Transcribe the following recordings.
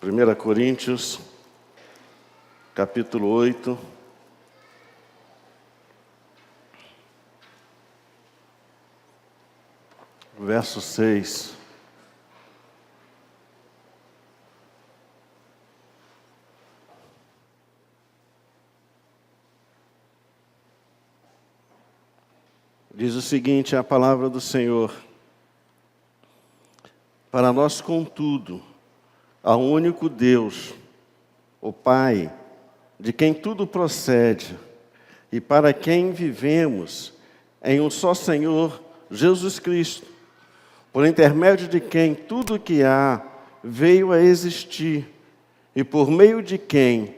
1 Coríntios, capítulo 8, verso 6. Diz o seguinte, a palavra do Senhor: para nós, contudo, há um único Deus, o Pai, de quem tudo procede, e para quem vivemos, em um só Senhor, Jesus Cristo, por intermédio de quem tudo o que há veio a existir, e por meio de quem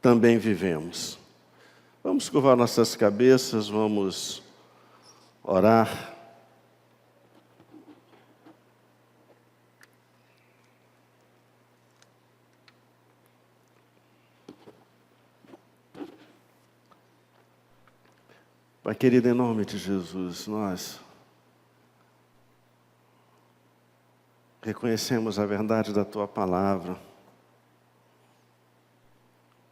também vivemos. Vamos curvar nossas cabeças, vamos orar. Pai querido, em nome de Jesus, nós reconhecemos a verdade da Tua palavra.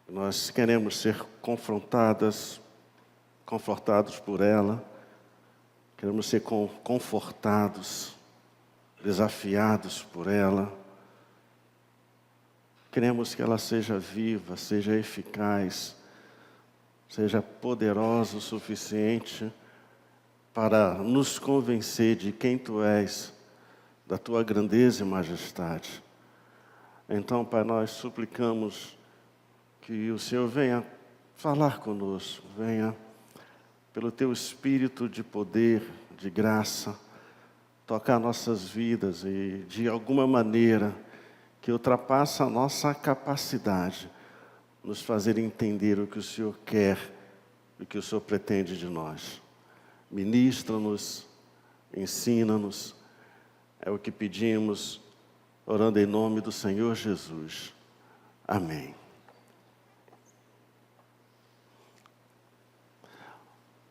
Nós queremos ser confortados por ela. Queremos ser confortados, desafiados por ela. Queremos que ela seja viva, seja eficaz, seja poderosa o suficiente para nos convencer de quem Tu és, da Tua grandeza e majestade. Então, Pai, nós suplicamos que o Senhor venha falar conosco, venha, pelo Teu Espírito de poder, de graça, tocar nossas vidas e, de alguma maneira, que ultrapassa a nossa capacidade, nos fazer entender o que o Senhor quer, o que o Senhor pretende de nós. Ministra-nos, ensina-nos, é o que pedimos, orando em nome do Senhor Jesus. Amém.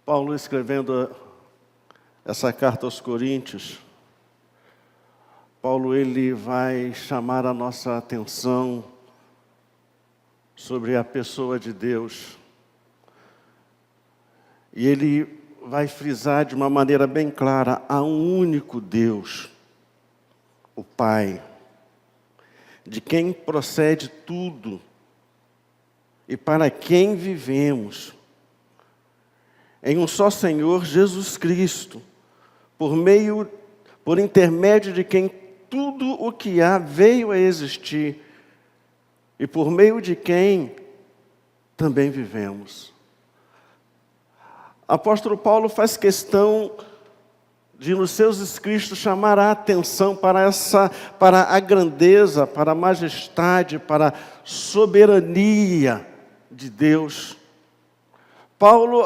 Paulo, escrevendo essa carta aos Coríntios, Paulo ele vai chamar a nossa atenção sobre a pessoa de Deus. E ele vai frisar de uma maneira bem clara: há um único Deus, o Pai, de quem procede tudo e para quem vivemos, em um só Senhor, Jesus Cristo, por intermédio de quem tudo o que há veio a existir, e por meio de quem também vivemos. Apóstolo Paulo faz questão de, nos seus escritos, chamar a atenção para a grandeza, para a majestade, para a soberania de Deus.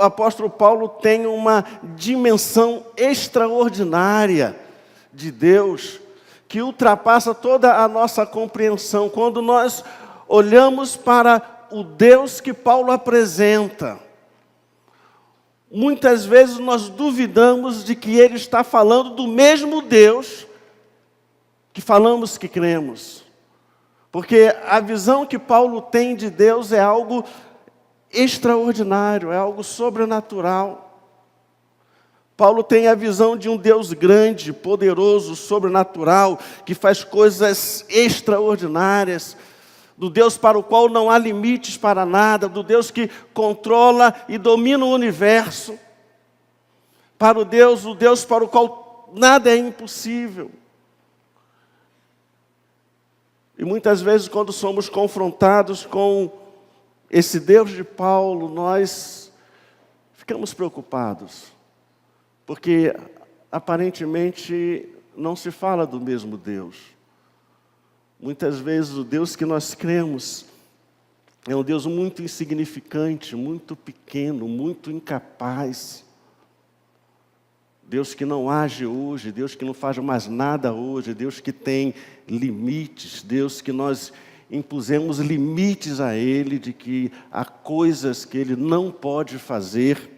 Apóstolo Paulo tem uma dimensão extraordinária de Deus, que ultrapassa toda a nossa compreensão. Quando nós olhamos para o Deus que Paulo apresenta, muitas vezes nós duvidamos de que ele está falando do mesmo Deus que falamos que cremos. Porque a visão que Paulo tem de Deus é algo extraordinário, é algo sobrenatural. Paulo tem a visão de um Deus grande, poderoso, sobrenatural, que faz coisas extraordinárias, do Deus para o qual não há limites para nada, do Deus que controla e domina o universo, o Deus para o qual nada é impossível. E muitas vezes, quando somos confrontados com esse Deus de Paulo, nós ficamos preocupados, porque aparentemente não se fala do mesmo Deus. Muitas vezes o Deus que nós cremos é um Deus muito insignificante, muito pequeno, muito incapaz. Deus que não age hoje, Deus que não faz mais nada hoje, Deus que tem limites, Deus que nós impusemos limites a Ele, de que há coisas que Ele não pode fazer.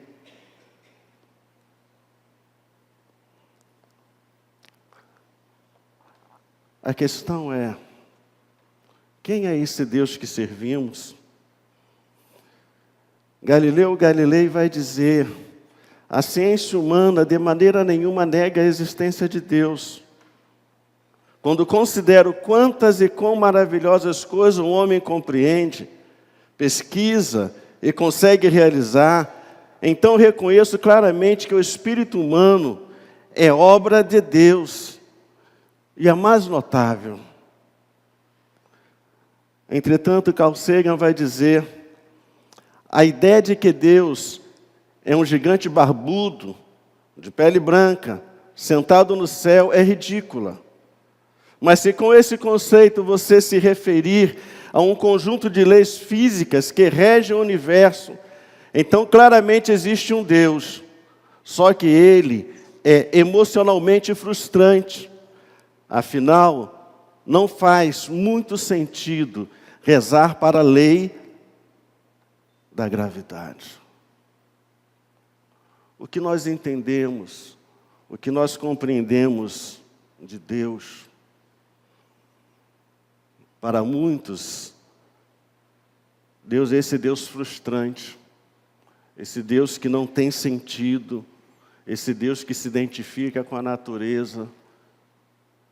A questão é Quem é esse Deus que servimos? Galileu Galilei vai dizer: a ciência humana de maneira nenhuma nega a existência de Deus. Quando considero quantas e quão maravilhosas coisas um homem compreende, pesquisa e consegue realizar, então reconheço claramente que o espírito humano é obra de Deus. E a mais notável. Entretanto, Carl Sagan vai dizer: a ideia de que Deus é um gigante barbudo, de pele branca, sentado no céu, é ridícula. Mas se com esse conceito você se referir a um conjunto de leis físicas que regem o universo, então claramente existe um Deus, só que ele é emocionalmente frustrante. Afinal, não faz muito sentido rezar para a lei da gravidade. O que nós entendemos, o que nós compreendemos de Deus, para muitos, Deus é esse Deus frustrante, esse Deus que não tem sentido, esse Deus que se identifica com a natureza,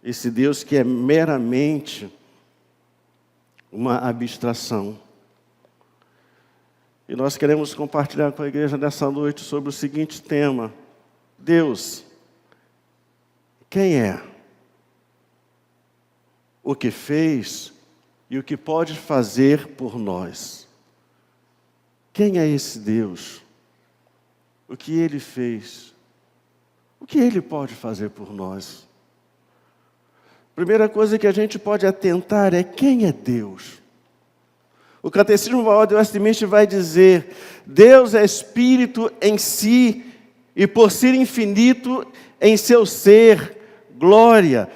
esse Deus que é meramente uma abstração. E nós queremos compartilhar com a igreja nessa noite sobre o seguinte tema: Deus, quem é? O que fez e o que pode fazer por nós. Quem é esse Deus? O que Ele fez? O que Ele pode fazer por nós? Primeira coisa que a gente pode atentar é: quem é Deus? O Catecismo Maior de Westminster vai dizer: Deus é Espírito em si e por ser infinito em seu ser, glória,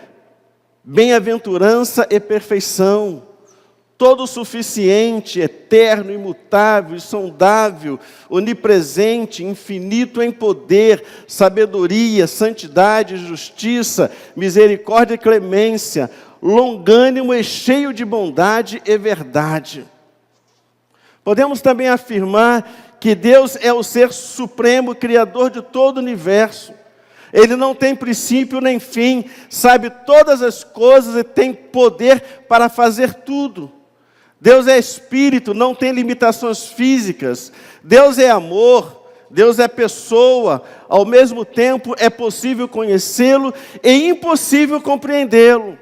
bem-aventurança e perfeição, todo suficiente, eterno, imutável, insondável, onipresente, infinito em poder, sabedoria, santidade, justiça, misericórdia e clemência, longânimo e cheio de bondade e verdade. Podemos também afirmar que Deus é o ser supremo, criador de todo o universo. Ele não tem princípio nem fim, sabe todas as coisas e tem poder para fazer tudo. Deus é espírito, não tem limitações físicas. Deus é amor, Deus é pessoa. Ao mesmo tempo é possível conhecê-lo e impossível compreendê-lo.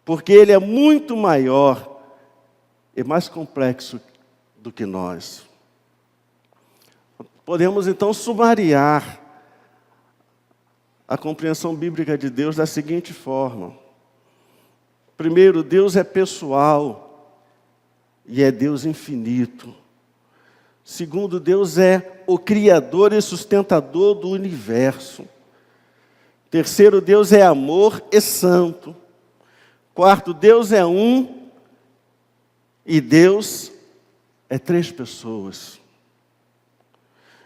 Porque Ele é muito maior e mais complexo do que nós. Podemos então sumariar a compreensão bíblica de Deus da seguinte forma: primeiro, Deus é pessoal e é Deus infinito. Segundo, Deus é o criador e sustentador do universo. Terceiro, Deus é amor e santo. Quarto, Deus é um e Deus é três pessoas.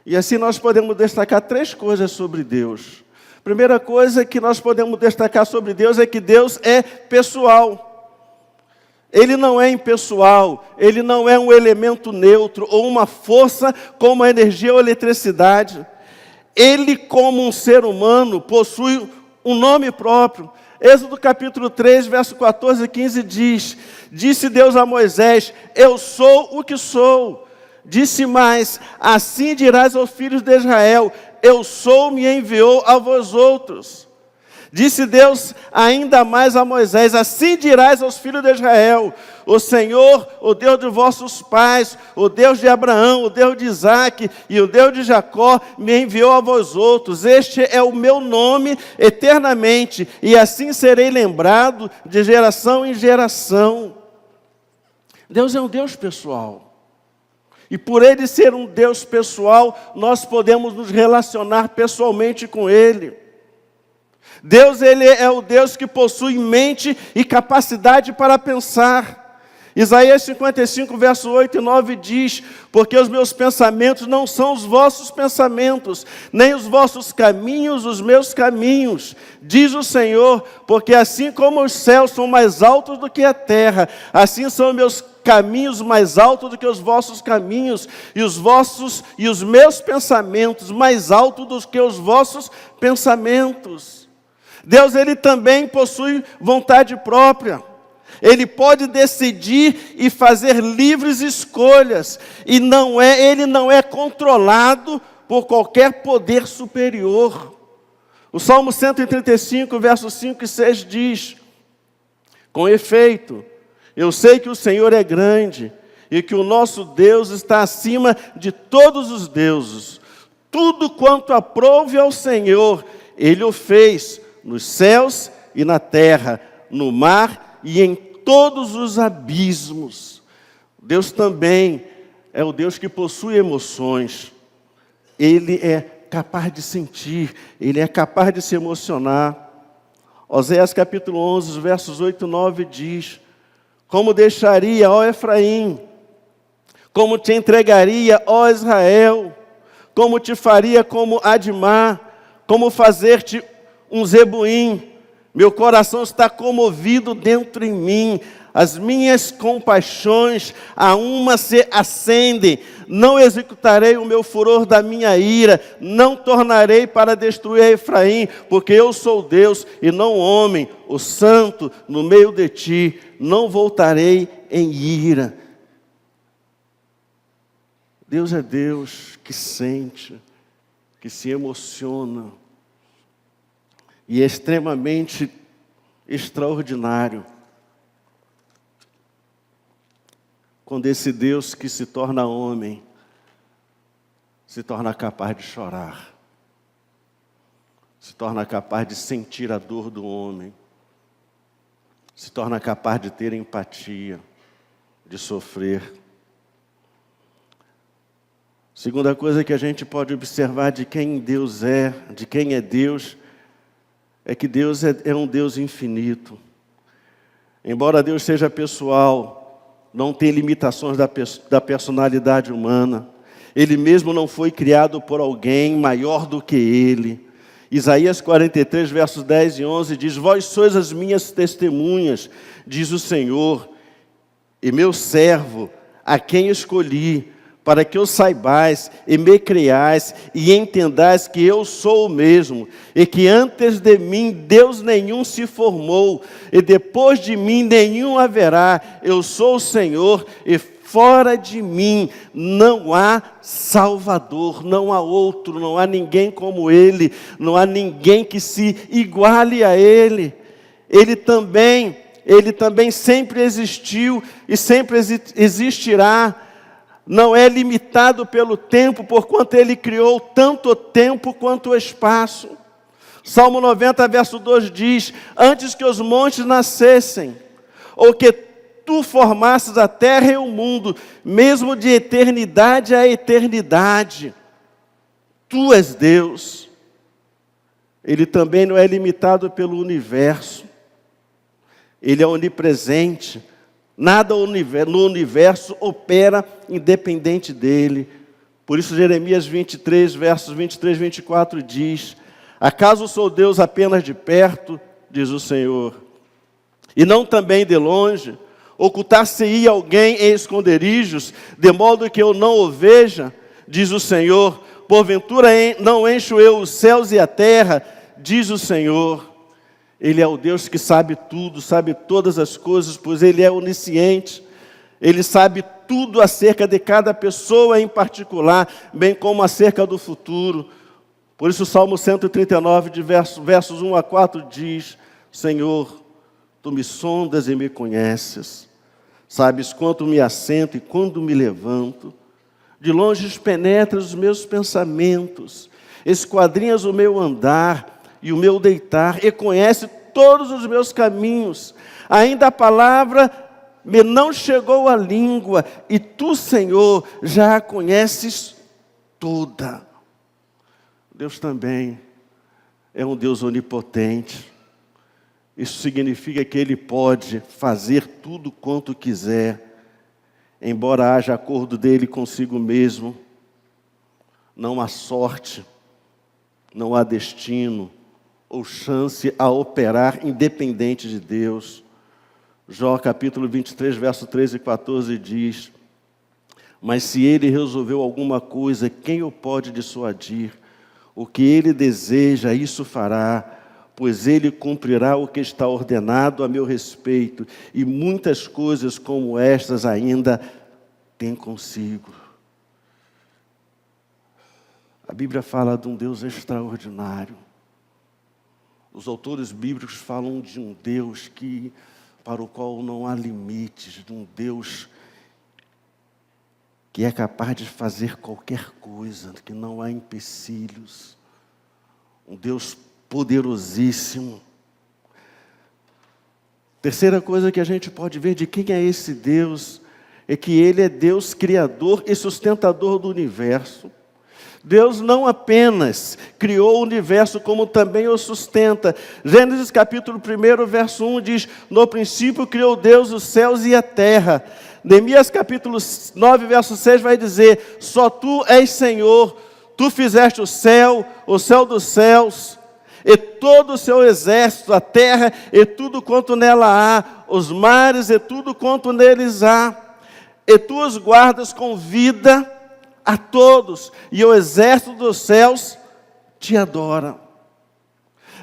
E assim nós podemos destacar três coisas sobre Deus. Primeira coisa que nós podemos destacar sobre Deus é que Deus é pessoal. Ele não é impessoal, Ele não é um elemento neutro ou uma força como a energia ou a eletricidade. Ele, como um ser humano, possui um nome próprio. Êxodo capítulo 3, verso 14 e 15 diz: disse Deus a Moisés: eu sou o que sou. Disse mais: assim dirás aos filhos de Israel: eu sou, me enviou a vós outros. Disse Deus ainda mais a Moisés: assim dirás aos filhos de Israel: o Senhor, o Deus de vossos pais, o Deus de Abraão, o Deus de Isaque e o Deus de Jacó, me enviou a vós outros. Este é o meu nome eternamente, e assim serei lembrado de geração em geração. Deus é um Deus pessoal. E por Ele ser um Deus pessoal, nós podemos nos relacionar pessoalmente com Ele. Deus, Ele é o Deus que possui mente e capacidade para pensar. Isaías 55, verso 8 e 9 diz: porque os meus pensamentos não são os vossos pensamentos, nem os vossos caminhos os meus caminhos, diz o Senhor, porque assim como os céus são mais altos do que a terra, assim são meus caminhos mais altos do que os vossos caminhos, e os meus pensamentos mais altos do que os vossos pensamentos. Deus, Ele também possui vontade própria. Ele pode decidir e fazer livres escolhas, e Ele não é controlado por qualquer poder superior. O Salmo 135, versos 5 e 6 diz: com efeito, eu sei que o Senhor é grande, e que o nosso Deus está acima de todos os deuses. Tudo quanto aprouve ao Senhor, Ele o fez nos céus e na terra, no mar e em todos os abismos. Deus também é o Deus que possui emoções. Ele é capaz de sentir, Ele é capaz de se emocionar. Oséias capítulo 11, versos 8 e 9 diz: como deixaria, ó Efraim, como te entregaria, ó Israel, como te faria como Admá, como fazer-te um Zeboim. Meu coração está comovido dentro em mim, as minhas compaixões a uma se acendem. Não executarei o meu furor da minha ira, não tornarei para destruir a Efraim, porque eu sou Deus e não homem, o santo no meio de ti, não voltarei em ira. Deus é Deus que sente, que se emociona, e é extremamente extraordinário quando esse Deus que se torna homem se torna capaz de chorar, se torna capaz de sentir a dor do homem, se torna capaz de ter empatia, de sofrer. Segunda coisa que a gente pode observar de quem Deus é, de quem é Deus, é que Deus é um Deus infinito. Embora Deus seja pessoal, não tem limitações da personalidade humana. Ele mesmo não foi criado por alguém maior do que Ele. Isaías 43, versos 10 e 11 diz: vós sois as minhas testemunhas, diz o Senhor, e meu servo, a quem escolhi, para que eu saibais e me creais e entendais que eu sou o mesmo, e que antes de mim Deus nenhum se formou, e depois de mim nenhum haverá. Eu sou o Senhor, e fora de mim não há Salvador, não há outro, não há ninguém como Ele, não há ninguém que se iguale a Ele. Ele também sempre existiu e sempre existirá. Não é limitado pelo tempo, porquanto Ele criou tanto o tempo quanto o espaço. Salmo 90, verso 2 diz: antes que os montes nascessem, ou que tu formasses a terra e o mundo, mesmo de eternidade a eternidade, tu és Deus. Ele também não é limitado pelo universo. Ele é onipresente. Nada no universo opera independente dele. Por isso Jeremias 23, versos 23 e 24 diz: acaso sou Deus apenas de perto, diz o Senhor, e não também de longe? Ocultar-se-ia alguém em esconderijos, de modo que eu não o veja, diz o Senhor. Porventura não encho eu os céus e a terra, diz o Senhor. Ele é o Deus que sabe tudo, sabe todas as coisas, pois Ele é onisciente. Ele sabe tudo acerca de cada pessoa em particular, bem como acerca do futuro. Por isso o Salmo 139, de versos 1 a 4 diz: Senhor, Tu me sondas e me conheces. Sabes quanto me assento e quando me levanto. De longe penetras os meus pensamentos, esquadrinhas o meu andar e o meu deitar, e conhece todos os meus caminhos. Ainda a palavra me não chegou à língua, e tu, Senhor, já a conheces toda. Deus também é um Deus onipotente. Isso significa que Ele pode fazer tudo quanto quiser, embora haja acordo dele consigo mesmo. Não há sorte, não há destino ou chance a operar independente de Deus. Jó capítulo 23, verso 13 e 14 diz: mas se Ele resolveu alguma coisa, quem o pode dissuadir? O que Ele deseja, isso fará, pois Ele cumprirá o que está ordenado a meu respeito, e muitas coisas como estas ainda tem consigo. A Bíblia fala de um Deus extraordinário. Os autores bíblicos falam de um Deus para o qual não há limites, de um Deus que é capaz de fazer qualquer coisa, que não há empecilhos. Um Deus poderosíssimo. Terceira coisa que a gente pode ver de quem é esse Deus, é que Ele é Deus criador e sustentador do universo. Deus não apenas criou o universo, como também o sustenta. Gênesis capítulo 1, verso 1 diz: no princípio criou Deus os céus e a terra. Neemias capítulo 9, verso 6 vai dizer: só Tu és Senhor, Tu fizeste o céu dos céus, e todo o seu exército, a terra e tudo quanto nela há, os mares e tudo quanto neles há, e Tu os guardas com vida a todos, e o exército dos céus te adora.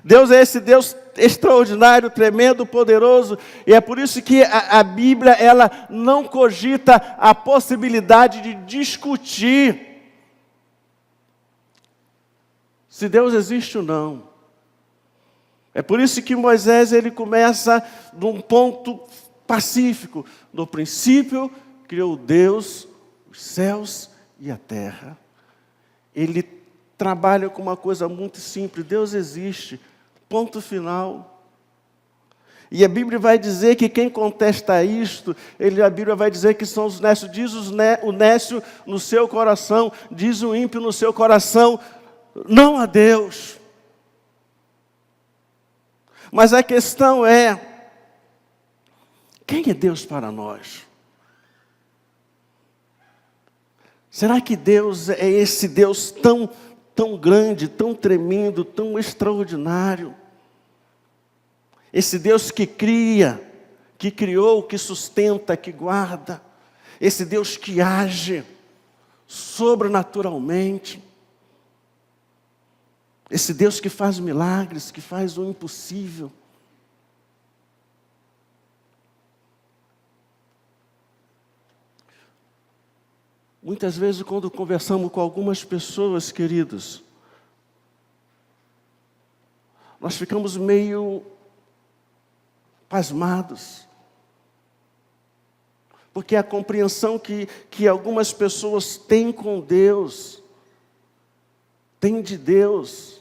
Deus é esse Deus extraordinário, tremendo, poderoso, e é por isso que a Bíblia, ela não cogita a possibilidade de discutir se Deus existe ou não. É por isso que Moisés, ele começa de um ponto pacífico. No princípio, criou Deus os céus e a terra. Ele trabalha com uma coisa muito simples: Deus existe, ponto final. E a Bíblia vai dizer que quem contesta isto, a Bíblia vai dizer que são os nécios. Diz o nécio no seu coração, diz o ímpio no seu coração: não há Deus. Mas a questão é: quem é Deus para nós? Será que Deus é esse Deus tão grande, tão tremendo, tão extraordinário? Esse Deus que cria, que criou, que sustenta, que guarda. Esse Deus que age sobrenaturalmente. Esse Deus que faz milagres, que faz o impossível. Muitas vezes, quando conversamos com algumas pessoas, queridos, nós ficamos meio pasmados. Porque a compreensão que algumas pessoas têm com Deus, têm de Deus,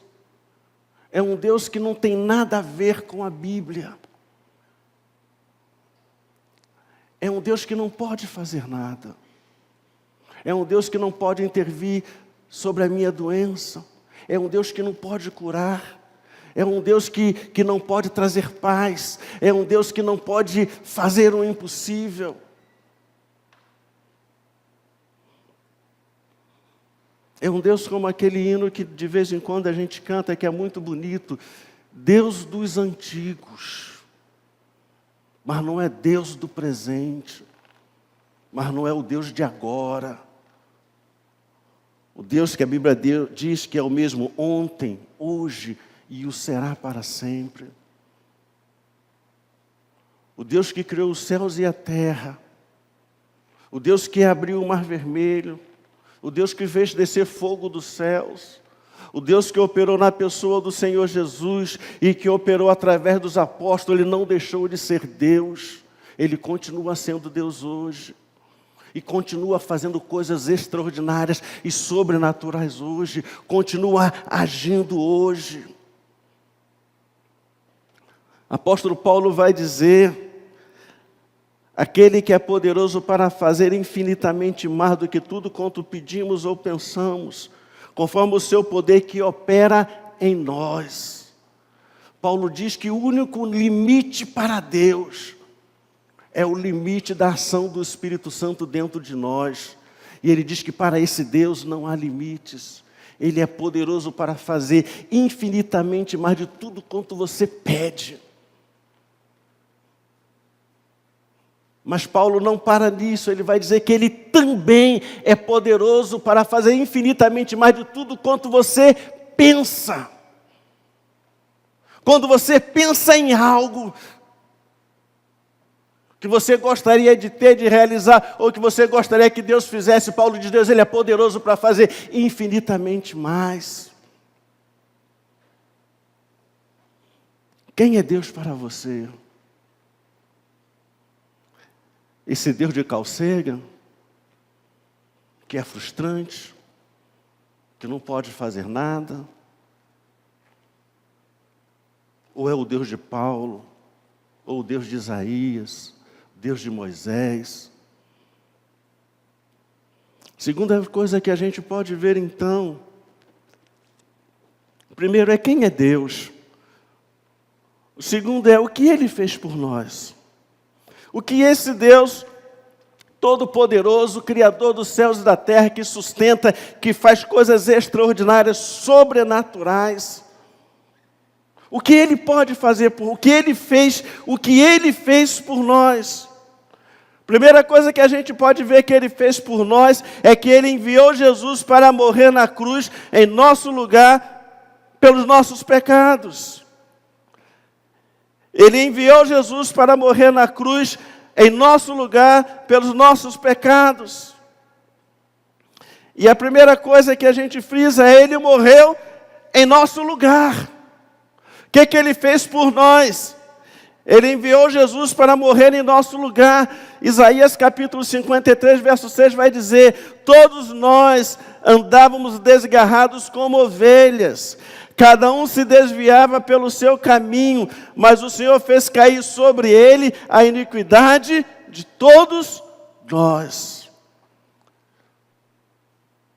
é um Deus que não tem nada a ver com a Bíblia. É um Deus que não pode fazer nada. É um Deus que não pode intervir sobre a minha doença. É um Deus que não pode curar. É um Deus que não pode trazer paz. É um Deus que não pode fazer o impossível. É um Deus como aquele hino que de vez em quando a gente canta, que é muito bonito: Deus dos antigos. Mas não é Deus do presente. Mas não é o Deus de agora. O Deus que a Bíblia diz que é o mesmo ontem, hoje e o será para sempre. O Deus que criou os céus e a terra. O Deus que abriu o mar vermelho. O Deus que fez descer fogo dos céus. O Deus que operou na pessoa do Senhor Jesus e que operou através dos apóstolos. Ele não deixou de ser Deus. Ele continua sendo Deus hoje. E continua fazendo coisas extraordinárias e sobrenaturais hoje. Continua agindo hoje. Apóstolo Paulo vai dizer: aquele que é poderoso para fazer infinitamente mais do que tudo quanto pedimos ou pensamos, conforme o seu poder que opera em nós. Paulo diz que o único limite para Deus é o limite da ação do Espírito Santo dentro de nós. E ele diz que para esse Deus não há limites. Ele é poderoso para fazer infinitamente mais de tudo quanto você pede. Mas Paulo não para nisso, ele vai dizer que ele também é poderoso para fazer infinitamente mais de tudo quanto você pensa. Quando você pensa em algo que você gostaria de ter, de realizar, ou que você gostaria que Deus fizesse, Paulo diz, Deus, Ele é poderoso para fazer infinitamente mais. Quem é Deus para você? Esse Deus de calcega, que é frustrante, que não pode fazer nada? Ou é o Deus de Paulo, ou o Deus de Isaías, Deus de Moisés? Segunda coisa que a gente pode ver então, primeiro é quem é Deus. O segundo é o que Ele fez por nós. O que esse Deus Todo-Poderoso, Criador dos céus e da terra, que sustenta, que faz coisas extraordinárias, sobrenaturais. O que Ele pode fazer, o que Ele fez por nós. Primeira coisa que a gente pode ver que Ele fez por nós, é que Ele enviou Jesus para morrer na cruz, em nosso lugar, pelos nossos pecados. Ele enviou Jesus para morrer na cruz, em nosso lugar, pelos nossos pecados. E a primeira coisa que a gente frisa é, Ele morreu em nosso lugar. O que Ele fez por nós? Ele enviou Jesus para morrer em nosso lugar. Isaías capítulo 53, verso 6 vai dizer, todos nós andávamos desgarrados como ovelhas, cada um se desviava pelo seu caminho, mas o Senhor fez cair sobre Ele a iniquidade de todos nós.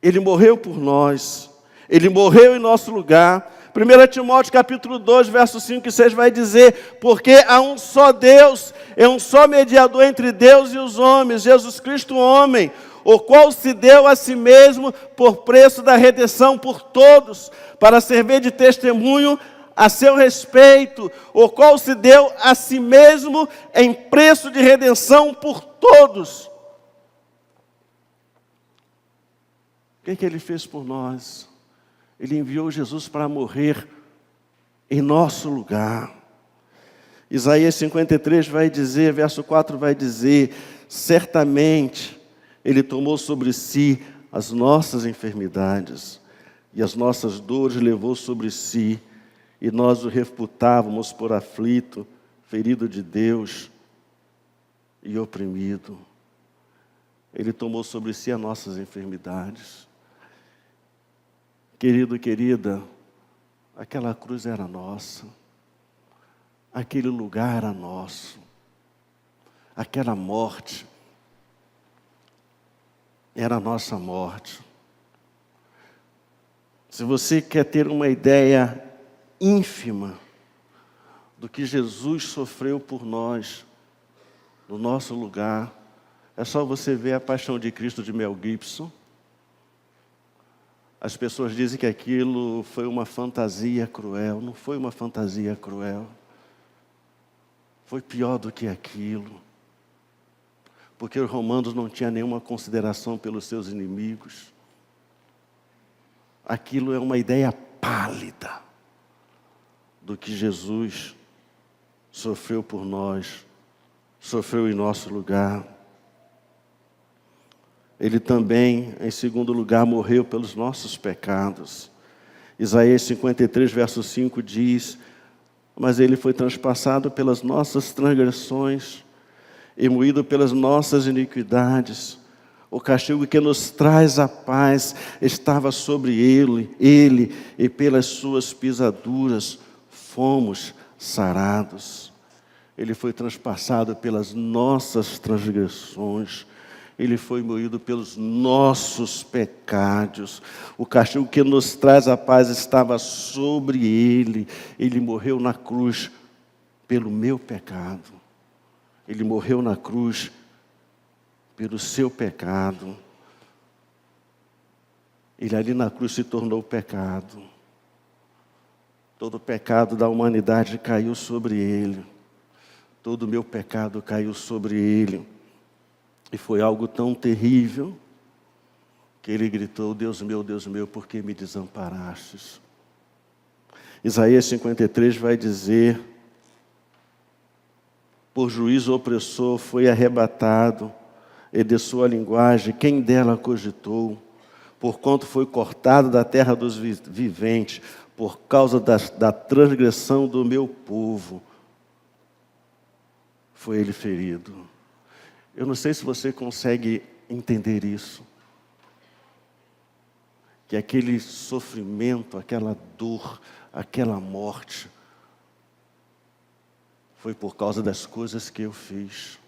Ele morreu por nós, Ele morreu em nosso lugar. 1 Timóteo capítulo 2, verso 5 e 6 vai dizer, porque há um só Deus, é um só mediador entre Deus e os homens, Jesus Cristo homem, o qual se deu a si mesmo por preço da redenção por todos, para servir de testemunho a seu respeito, o qual se deu a si mesmo em preço de redenção por todos. O que Ele fez por nós? Ele enviou Jesus para morrer em nosso lugar. Isaías 53 vai dizer, verso 4 vai dizer, certamente Ele tomou sobre si as nossas enfermidades e as nossas dores levou sobre si, e nós o reputávamos por aflito, ferido de Deus e oprimido. Ele tomou sobre si as nossas enfermidades. Querido, querida, aquela cruz era nossa, aquele lugar era nosso, aquela morte era a nossa morte. Se você quer ter uma ideia ínfima do que Jesus sofreu por nós, no nosso lugar, é só você ver a Paixão de Cristo de Mel Gibson. As pessoas dizem que aquilo foi uma fantasia cruel. Não foi uma fantasia cruel. Foi pior do que aquilo. Porque os romanos não tinham nenhuma consideração pelos seus inimigos. Aquilo é uma ideia pálida do que Jesus sofreu por nós, sofreu em nosso lugar. Ele também, em segundo lugar, morreu pelos nossos pecados. Isaías 53, verso 5 diz, mas Ele foi transpassado pelas nossas transgressões e moído pelas nossas iniquidades. O castigo que nos traz a paz estava sobre Ele, e pelas suas pisaduras fomos sarados. Ele foi transpassado pelas nossas transgressões Ele foi moído pelos nossos pecados. O castigo que nos traz a paz estava sobre ele. Ele morreu na cruz pelo meu pecado. Ele morreu na cruz pelo seu pecado. Ele ali na cruz se tornou pecado. Todo o pecado da humanidade caiu sobre ele. Todo o meu pecado caiu sobre ele. E foi algo tão terrível que ele gritou: Deus meu, por que me desamparastes? Isaías 53 vai dizer: por juízo opressor foi arrebatado, e de sua linguagem quem dela cogitou? Porquanto foi cortado da terra dos viventes, por causa da transgressão do meu povo, foi ele ferido. Eu não sei se você consegue entender isso. Que aquele sofrimento, aquela dor, aquela morte, foi por causa das coisas que eu fiz.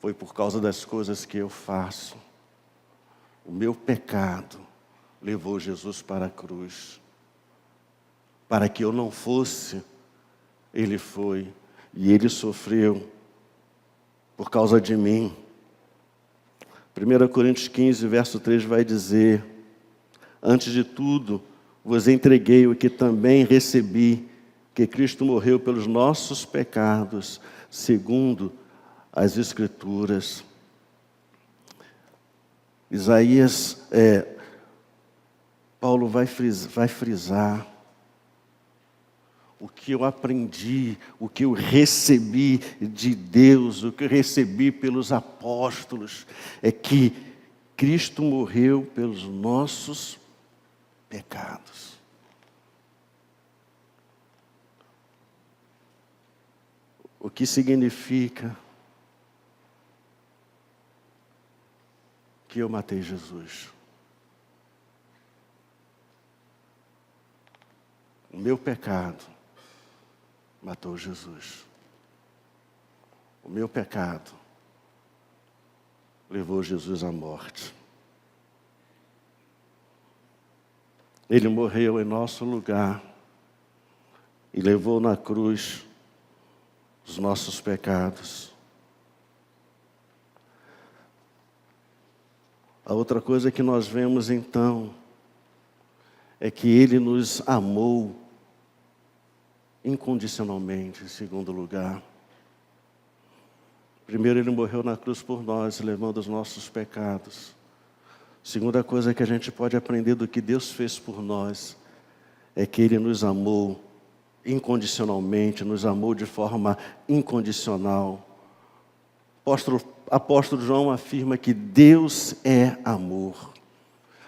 Foi por causa das coisas que eu faço. O meu pecado levou Jesus para a cruz. Para que eu não fosse, ele foi. E ele sofreu por causa de mim. 1 Coríntios 15, verso 3 vai dizer: antes de tudo, vos entreguei o que também recebi, que Cristo morreu pelos nossos pecados, segundo as Escrituras. Paulo vai frisar o que eu aprendi, o que eu recebi de Deus, o que eu recebi pelos apóstolos, é que Cristo morreu pelos nossos pecados. O que significa que eu matei Jesus. O meu pecado matou Jesus. O meu pecado levou Jesus à morte. Ele morreu em nosso lugar e levou na cruz os nossos pecados. A outra coisa que nós vemos então é que ele nos amou incondicionalmente, em segundo lugar. Primeiro, ele morreu na cruz por nós, levando os nossos pecados. Segunda coisa que a gente pode aprender do que Deus fez por nós é que ele nos amou incondicionalmente, nos amou de forma incondicional. Apóstolo João afirma que Deus é amor.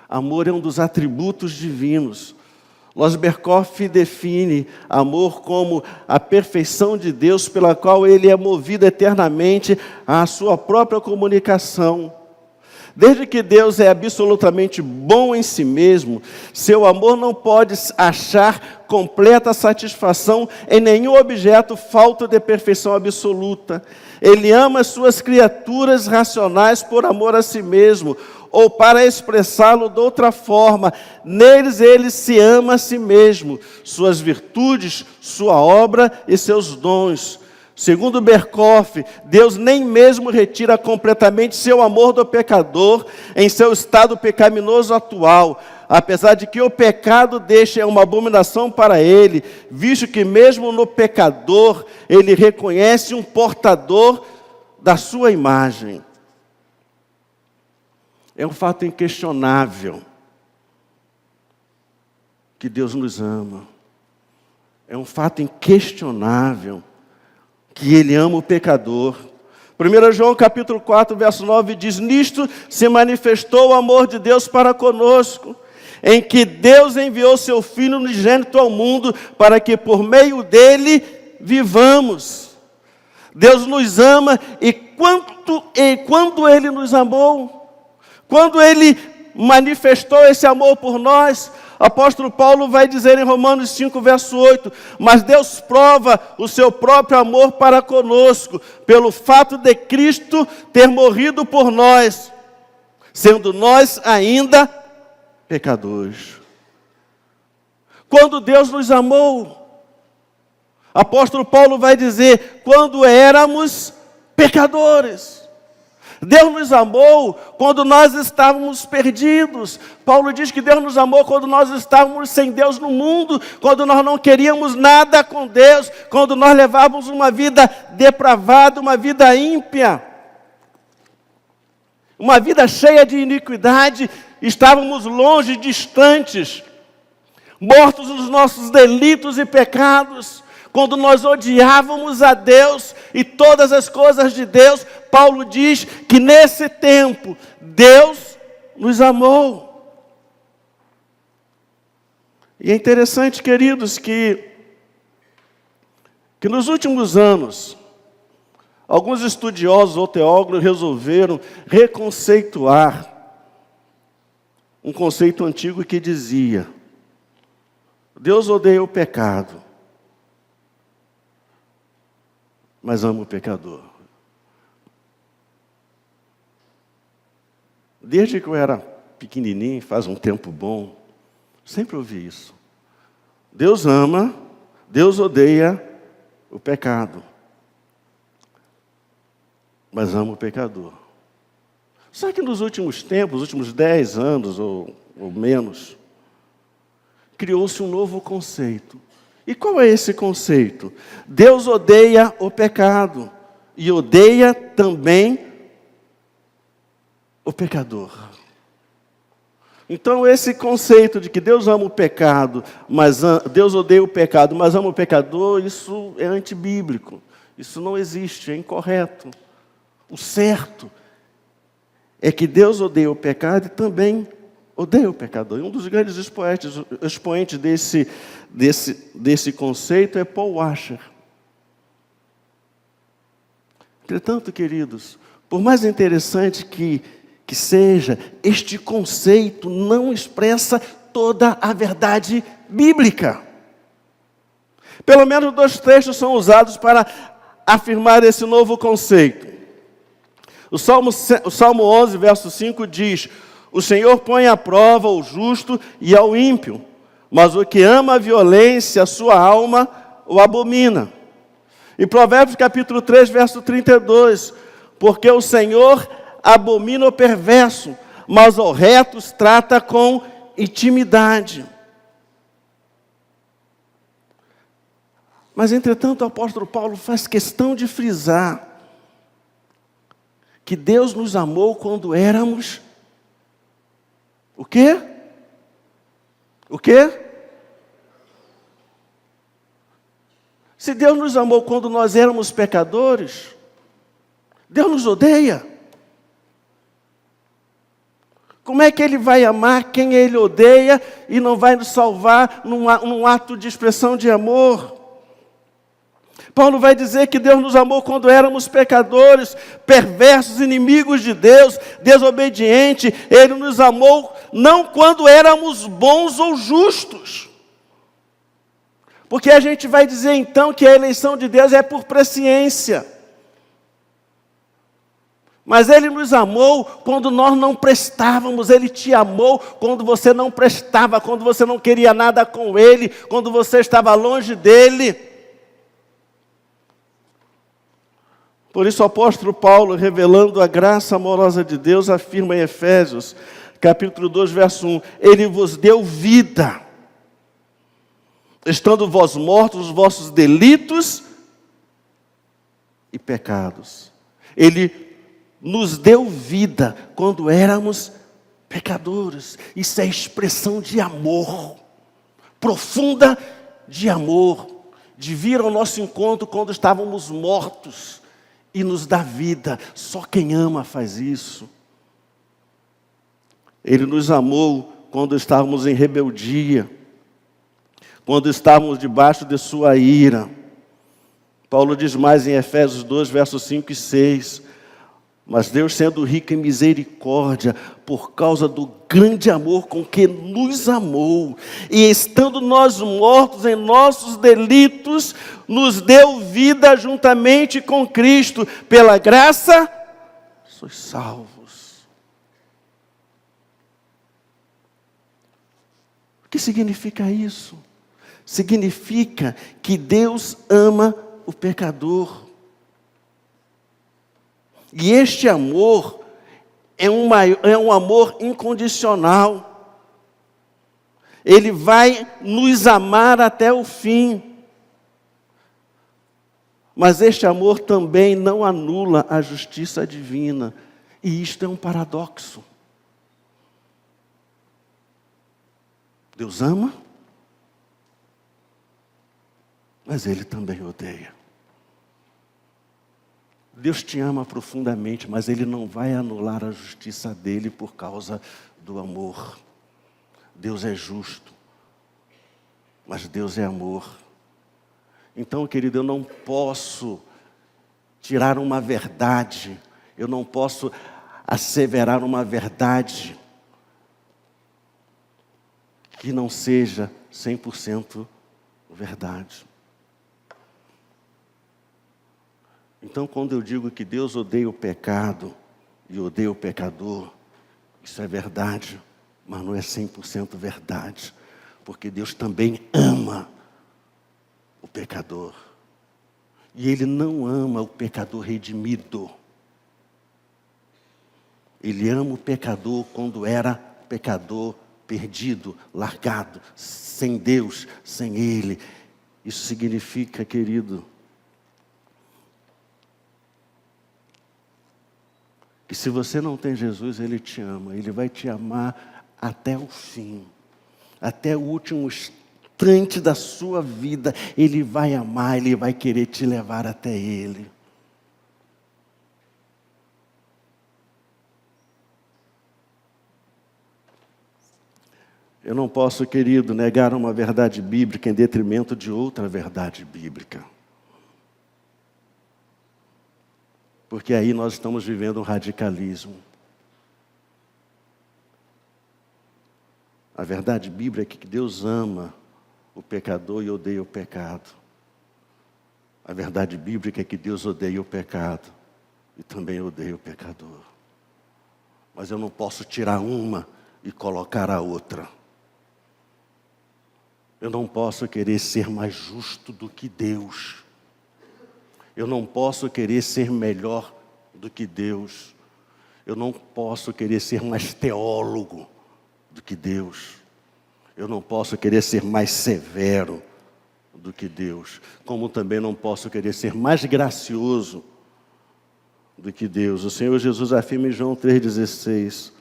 Amor é um dos atributos divinos. Lois Berkhoff define amor como a perfeição de Deus pela qual ele é movido eternamente à sua própria comunicação. Desde que Deus é absolutamente bom em si mesmo, seu amor não pode achar completa satisfação em nenhum objeto falto de perfeição absoluta. Ele ama as suas criaturas racionais por amor a si mesmo, ou para expressá-lo de outra forma, neles ele se ama a si mesmo, suas virtudes, sua obra e seus dons. Segundo Berkhoff, Deus nem mesmo retira completamente seu amor do pecador em seu estado pecaminoso atual, apesar de que o pecado deixa uma abominação para ele, visto que mesmo no pecador ele reconhece um portador da sua imagem. É um fato inquestionável que Deus nos ama. É um fato inquestionável que Ele ama o pecador. 1 João capítulo 4, verso 9 diz: nisto se manifestou o amor de Deus para conosco, em que Deus enviou seu Filho unigênito ao mundo, para que por meio dele vivamos. Deus nos ama e quando Ele nos amou, quando Ele manifestou esse amor por nós, O apóstolo Paulo vai dizer em Romanos 5, verso 8, mas Deus prova o seu próprio amor para conosco, pelo fato de Cristo ter morrido por nós, sendo nós ainda pecadores. Quando Deus nos amou, o apóstolo Paulo vai dizer, quando éramos pecadores. Deus nos amou quando nós estávamos perdidos. Paulo diz que Deus nos amou quando nós estávamos sem Deus no mundo, quando nós não queríamos nada com Deus, quando nós levávamos uma vida depravada, uma vida ímpia, uma vida cheia de iniquidade, estávamos longe, distantes, mortos nos nossos delitos e pecados. Quando nós odiávamos a Deus e todas as coisas de Deus, Paulo diz que nesse tempo, Deus nos amou. E é interessante, queridos, que nos últimos anos, alguns estudiosos ou teólogos resolveram reconceituar um conceito antigo que dizia, Deus odeia o pecado, mas ama o pecador. Desde que eu era pequenininho, faz um tempo bom, sempre ouvi isso. Deus ama, Deus odeia o pecado, mas ama o pecador. Só que nos últimos tempos, nos últimos 10 anos ou menos, criou-se um novo conceito. E qual é esse conceito? Deus odeia o pecado e odeia também o pecador. Então esse conceito de que Deus ama o pecado, mas Deus odeia o pecado, mas ama o pecador, isso é antibíblico. Isso não existe, é incorreto. O certo é que Deus odeia o pecado e também odeia o pecador. E um dos grandes expoentes desse conceito é Paul Washer. Entretanto, queridos, por mais interessante que seja, este conceito não expressa toda a verdade bíblica. Pelo menos 2 textos são usados para afirmar esse novo conceito. O Salmo 11, verso 5 diz, o Senhor põe à prova o justo e ao ímpio, mas o que ama a violência, a sua alma, o abomina. Em Provérbios capítulo 3, verso 32, porque o Senhor abomina o perverso, mas ao retos trata com intimidade. Mas, entretanto, o apóstolo Paulo faz questão de frisar que Deus nos amou quando éramos o quê? O quê? Se Deus nos amou quando nós éramos pecadores, Deus nos odeia. Como é que Ele vai amar quem Ele odeia e não vai nos salvar num ato de expressão de amor? Paulo vai dizer que Deus nos amou quando éramos pecadores, perversos, inimigos de Deus, desobedientes. Ele nos amou não quando éramos bons ou justos. Porque a gente vai dizer então que a eleição de Deus é por presciência. Mas Ele nos amou quando nós não prestávamos. Ele te amou quando você não prestava, quando você não queria nada com Ele, quando você estava longe dEle. Por isso o apóstolo Paulo, revelando a graça amorosa de Deus, afirma em Efésios, capítulo 2, verso 1, Ele vos deu vida, estando vós mortos os vossos delitos e pecados. Ele nos deu vida quando éramos pecadores. Isso é expressão de amor, profunda de amor, de vir ao nosso encontro quando estávamos mortos e nos dá vida. Só quem ama faz isso. Ele nos amou quando estávamos em rebeldia, quando estávamos debaixo de sua ira. Paulo diz mais em Efésios 2, versos 5 e 6, Mas Deus, sendo rico em misericórdia, por causa do grande amor com que nos amou, e estando nós mortos em nossos delitos, nos deu vida juntamente com Cristo. Pela graça, sois salvos. O que significa isso? Significa que Deus ama o pecador. E este amor é um amor incondicional. Ele vai nos amar até o fim. Mas este amor também não anula a justiça divina. E isto é um paradoxo. Deus ama, mas Ele também odeia. Deus te ama profundamente, mas Ele não vai anular a justiça dEle por causa do amor. Deus é justo, mas Deus é amor. Então, querido, eu não posso tirar uma verdade, eu não posso asseverar uma verdade que não seja 100% verdade. Então, quando eu digo que Deus odeia o pecado e odeia o pecador, isso é verdade, mas não é 100% verdade, porque Deus também ama o pecador. E Ele não ama o pecador redimido. Ele ama o pecador quando era pecador perdido, largado, sem Deus, sem Ele. Isso significa, querido, que se você não tem Jesus, Ele te ama. Ele vai te amar até o fim. Até o último instante da sua vida. Ele vai amar, Ele vai querer te levar até Ele. Eu não posso, querido, negar uma verdade bíblica em detrimento de outra verdade bíblica. Porque aí nós estamos vivendo um radicalismo. A verdade bíblica é que Deus ama o pecador e odeia o pecado. A verdade bíblica é que Deus odeia o pecado e também odeia o pecador. Mas eu não posso tirar uma e colocar a outra. Eu não posso querer ser mais justo do que Deus. Eu não posso querer ser melhor do que Deus. Eu não posso querer ser mais teólogo do que Deus. Eu não posso querer ser mais severo do que Deus. Como também não posso querer ser mais gracioso do que Deus. O Senhor Jesus afirma em João 3,16: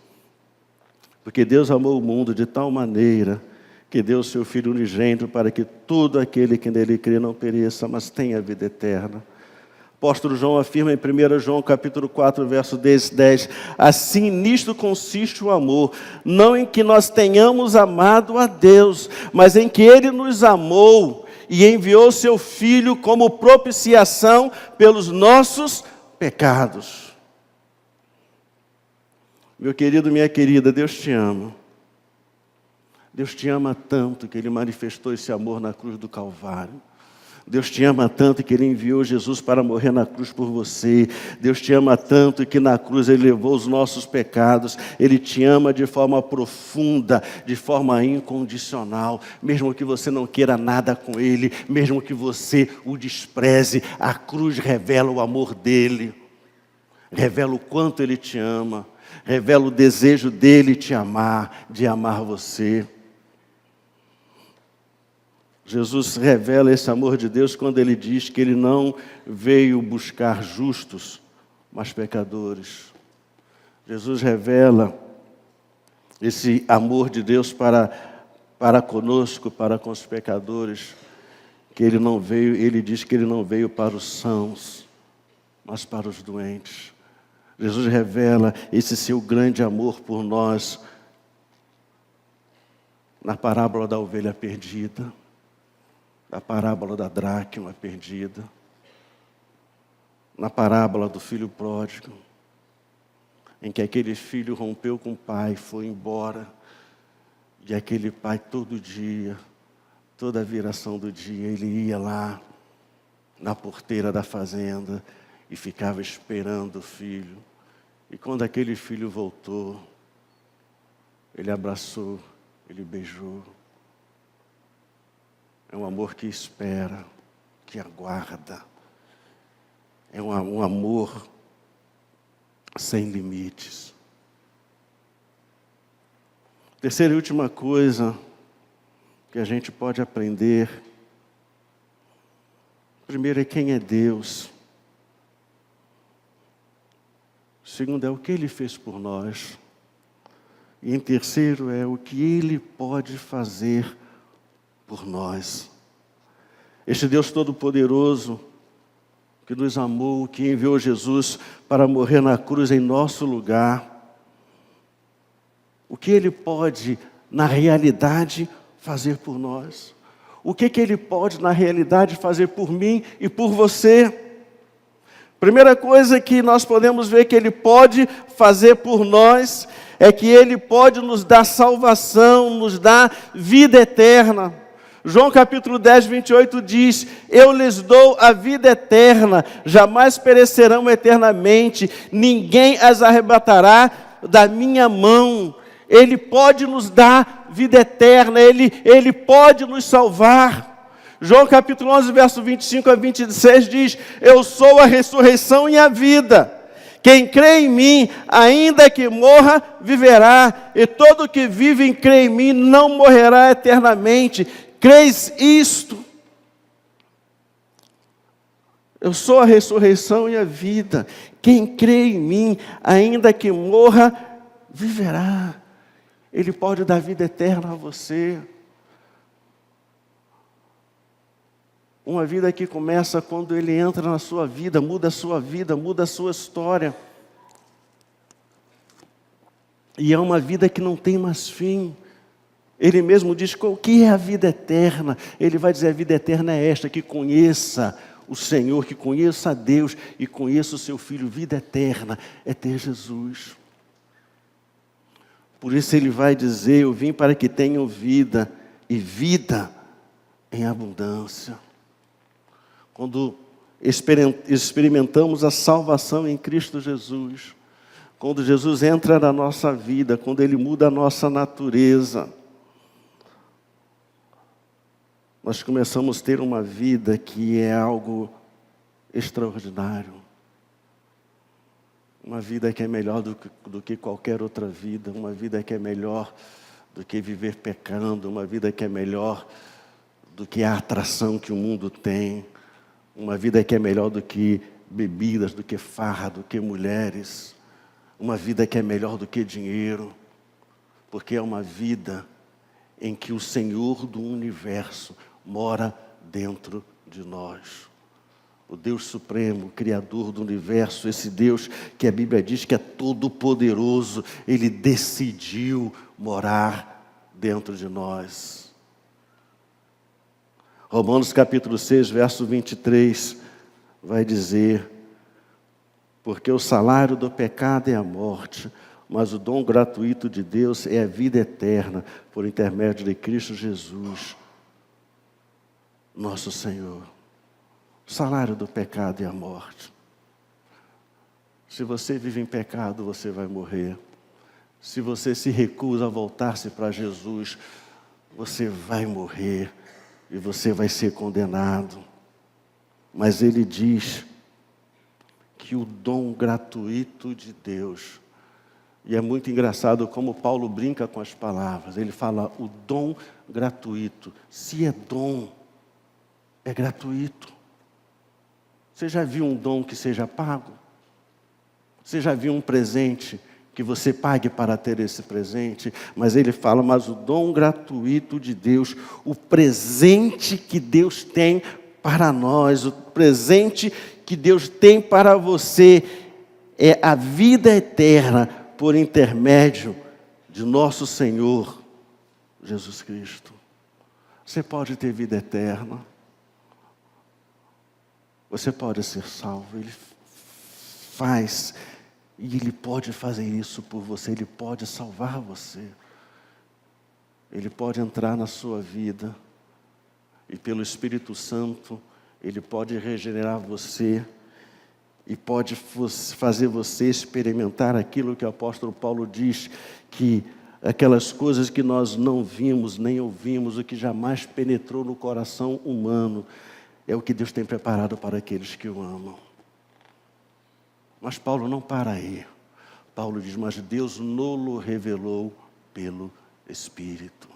porque Deus amou o mundo de tal maneira que deu o seu Filho unigênito para que todo aquele que nele crê não pereça, mas tenha vida eterna. O apóstolo João afirma em 1 João capítulo 4, verso 10: assim nisto consiste o amor, não em que nós tenhamos amado a Deus, mas em que Ele nos amou e enviou seu Filho como propiciação pelos nossos pecados. Meu querido, minha querida, Deus te ama. Deus te ama tanto que Ele manifestou esse amor na cruz do Calvário. Deus te ama tanto que Ele enviou Jesus para morrer na cruz por você. Deus te ama tanto que na cruz Ele levou os nossos pecados. Ele te ama de forma profunda, de forma incondicional. Mesmo que você não queira nada com Ele, mesmo que você o despreze, a cruz revela o amor dEle. Revela o quanto Ele te ama. Revela o desejo dEle te amar, de amar você. Jesus revela esse amor de Deus quando Ele diz que Ele não veio buscar justos, mas pecadores. Jesus revela esse amor de Deus para conosco, para com os pecadores, que Ele não veio, Ele diz que Ele não veio para os sãos, mas para os doentes. Jesus revela esse seu grande amor por nós na parábola da ovelha perdida, na parábola da dracma perdida, na parábola do filho pródigo. em que aquele filho rompeu com o pai, foi embora, e aquele pai todo dia, toda a viração do dia, ele ia lá na porteira da fazenda e ficava esperando o filho. E quando aquele filho voltou, ele abraçou, ele beijou. É um amor que espera, que aguarda. É um amor sem limites. Terceira e última coisa que a gente pode aprender. Primeiro é quem é Deus. Segundo é o que Ele fez por nós. E em terceiro é o que Ele pode fazer por nós. Este Deus Todo-Poderoso, que nos amou, que enviou Jesus para morrer na cruz em nosso lugar. O que Ele pode, na realidade, fazer por nós? O que Ele pode, na realidade, fazer por mim e por você? Primeira coisa que nós podemos ver que Ele pode fazer por nós é que Ele pode nos dar salvação, nos dar vida eterna. João capítulo 10, 28 diz: eu lhes dou a vida eterna, jamais perecerão eternamente, ninguém as arrebatará da minha mão. Ele pode nos dar vida eterna, Ele pode nos salvar. João capítulo 11, verso 25 a 26 diz: eu sou a ressurreição e a vida. Quem crê em mim, ainda que morra, viverá. E todo que vive e crê em mim não morrerá eternamente. Crês isto? Eu sou a ressurreição e a vida. Quem crê em mim, ainda que morra, viverá. Ele pode dar vida eterna a você. Uma vida que começa quando Ele entra na sua vida, muda a sua vida, muda a sua história. E é uma vida que não tem mais fim. Ele mesmo diz: o que é a vida eterna? Ele vai dizer: a vida eterna é esta, que conheça o Senhor, que conheça a Deus e conheça o seu Filho. Vida eterna é ter Jesus. Por isso Ele vai dizer: eu vim para que tenham vida, e vida em abundância. Quando experimentamos a salvação em Cristo Jesus, quando Jesus entra na nossa vida, quando Ele muda a nossa natureza, nós começamos a ter uma vida que é algo extraordinário. Uma vida que é melhor do que qualquer outra vida, uma vida que é melhor do que viver pecando, uma vida que é melhor do que a atração que o mundo tem, uma vida que é melhor do que bebidas, do que farra, do que mulheres, uma vida que é melhor do que dinheiro, porque é uma vida em que o Senhor do universo mora dentro de nós. O Deus Supremo, o Criador do universo, esse Deus que a Bíblia diz que é todo-poderoso, Ele decidiu morar dentro de nós. Romanos capítulo 6, verso 23, vai dizer: porque o salário do pecado é a morte, mas o dom gratuito de Deus é a vida eterna, por intermédio de Cristo Jesus, nosso Senhor. O salário do pecado é a morte. Se você vive em pecado, você vai morrer. Se você se recusa a voltar-se para Jesus, você vai morrer e você vai ser condenado. Mas Ele diz que o dom gratuito de Deus, e é muito engraçado como Paulo brinca com as palavras, ele fala o dom gratuito. Se é dom, é gratuito. Você já viu um dom que seja pago? Você já viu um presente que você pague para ter esse presente? Mas ele fala, mas o dom gratuito de Deus, o presente que Deus tem para nós, o presente que Deus tem para você, é a vida eterna por intermédio de nosso Senhor Jesus Cristo. Você pode ter vida eterna. Você pode ser salvo. Ele faz E Ele pode fazer isso por você, Ele pode salvar você. Ele pode entrar na sua vida e pelo Espírito Santo, Ele pode regenerar você e pode fazer você experimentar aquilo que o apóstolo Paulo diz, que aquelas coisas que nós não vimos, nem ouvimos, o que jamais penetrou no coração humano, é o que Deus tem preparado para aqueles que o amam. Mas Paulo não para aí. Paulo diz, mas Deus nos revelou pelo Espírito.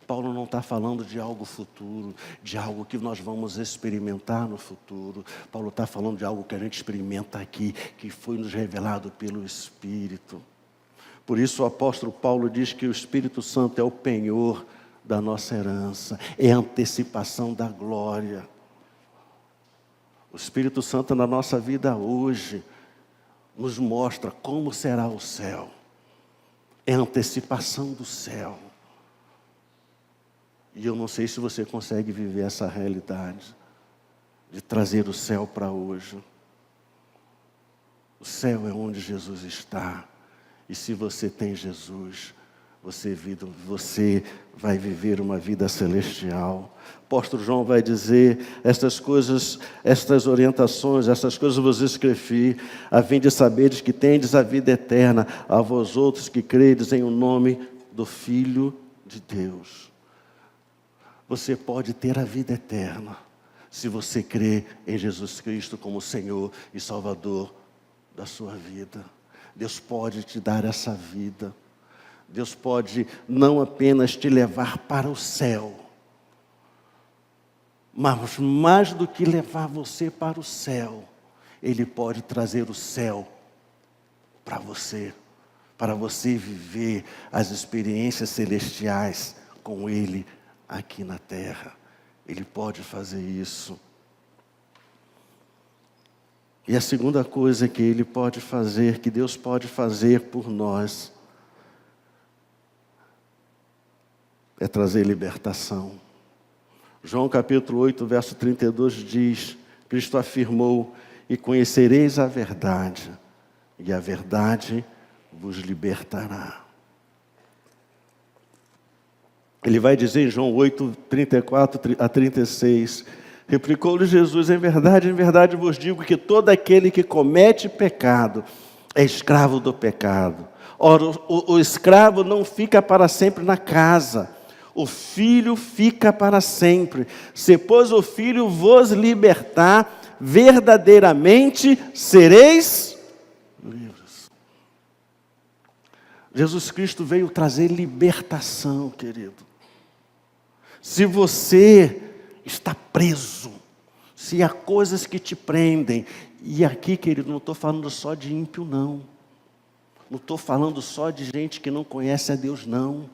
Paulo não está falando de algo futuro, de algo que nós vamos experimentar no futuro. Paulo está falando de algo que a gente experimenta aqui, que foi nos revelado pelo Espírito. Por isso o apóstolo Paulo diz que o Espírito Santo é o penhor da nossa herança, é a antecipação da glória. O Espírito Santo na nossa vida hoje nos mostra como será o céu. É a antecipação do céu. E eu não sei se você consegue viver essa realidade de trazer o céu para hoje. O céu é onde Jesus está. E se você tem Jesus, você vai viver uma vida celestial. O apóstolo João vai dizer, estas coisas, estas orientações, essas coisas vos escrevi, a fim de saberes que tendes a vida eterna, a vós outros que credes em o nome do Filho de Deus. Você pode ter a vida eterna, se você crê em Jesus Cristo como Senhor e Salvador da sua vida. Deus pode te dar essa vida. Deus pode não apenas te levar para o céu, mas mais do que levar você para o céu, Ele pode trazer o céu para você viver as experiências celestiais com Ele aqui na terra. Ele pode fazer isso. E a segunda coisa que Ele pode fazer, que Deus pode fazer por nós, é trazer libertação. João capítulo 8, verso 32 diz, Cristo afirmou, e conhecereis a verdade, e a verdade vos libertará. Ele vai dizer em João 8, 34 a 36, replicou-lhe Jesus, em verdade vos digo que todo aquele que comete pecado é escravo do pecado. Ora, o escravo não fica para sempre na casa, o filho fica para sempre. Se, pois, o filho vos libertar, verdadeiramente sereis livres. Jesus Cristo veio trazer libertação, querido. Se você está preso, se há coisas que te prendem, e aqui, querido, não estou falando só de ímpio, não. Não estou falando só de gente que não conhece a Deus, não.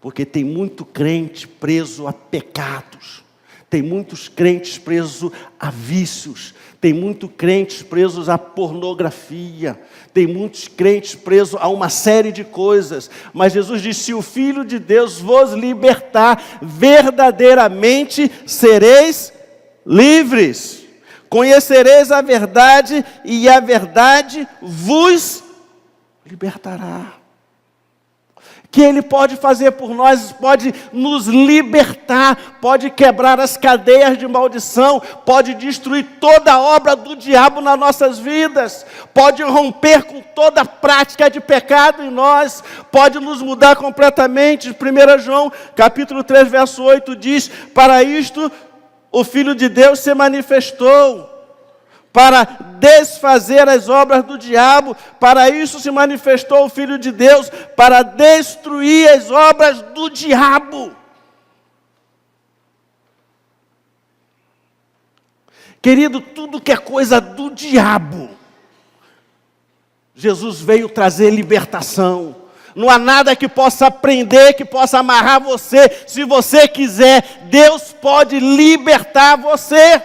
Porque tem muito crente preso a pecados. Tem muitos crentes presos a vícios. Tem muitos crentes presos à pornografia. Tem muitos crentes presos a uma série de coisas. Mas Jesus disse, se o Filho de Deus vos libertar, verdadeiramente sereis livres. Conhecereis a verdade e a verdade vos libertará. Que Ele pode fazer por nós, pode nos libertar, pode quebrar as cadeias de maldição, pode destruir toda a obra do diabo nas nossas vidas, pode romper com toda a prática de pecado em nós, pode nos mudar completamente. 1 João capítulo 3, verso 8 diz, para isto o Filho de Deus se manifestou, para desfazer as obras do diabo. Para isso se manifestou o Filho de Deus, para destruir as obras do diabo. Querido, tudo que é coisa do diabo, Jesus veio trazer libertação. Não há nada que possa prender, que possa amarrar você. Se você quiser, Deus pode libertar você.